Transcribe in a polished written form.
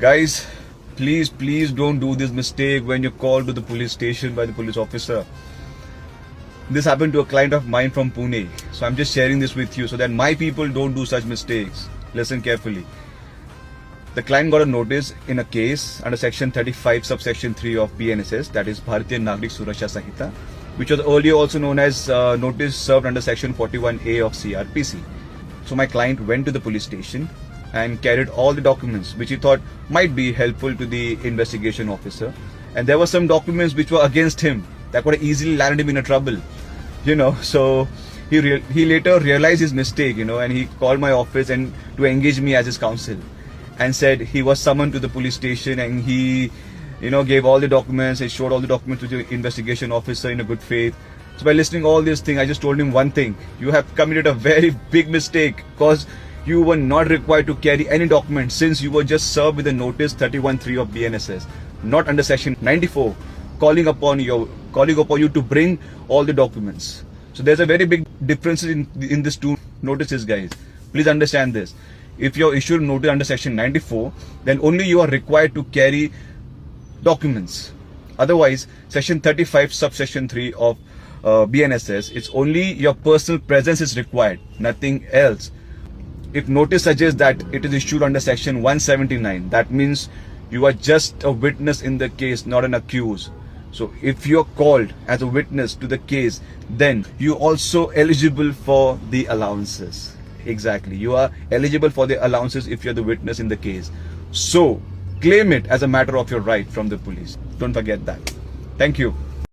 Guys, please don't do this mistake when you're called to the police station by the police officer. This happened to a client of mine from Pune. So I'm just sharing this with you so that my people don't do such mistakes. Listen carefully. The client got a notice in a case under section 35 subsection 3 of BNSS, that is Bharatiya Nagrik Suraksha Sanhita, which was earlier also known as notice served under section 41A of CRPC. So my client went to the police station and carried all the documents which he thought might be helpful to the investigation officer. And there were some documents which were against him that could have easily landed him in a trouble, So he later realized his mistake, and he called my office and to engage me as his counsel, and said he was summoned to the police station and he, gave all the documents and showed all the documents to the investigation officer in a good faith. So by listening all these things, I just told him one thing: you have committed a very big mistake, because you were not required to carry any documents since you were just served with the notice 31.3 of BNSS, not under section 94, calling upon you to bring all the documents. So there's a very big difference in these two notices, guys. Please understand this. If you're issued notice under section 94, then only you are required to carry documents. Otherwise, section 35 subsection 3 of BNSS, it's only your personal presence is required, nothing else. If notice suggests that it is issued under section 179, that means you are just a witness in the case, not an accused. So if you're called as a witness to the case, then you're also eligible for the allowances. Exactly. You are eligible for the allowances if you're the witness in the case. So claim it as a matter of your right from the police. Don't forget that. Thank you.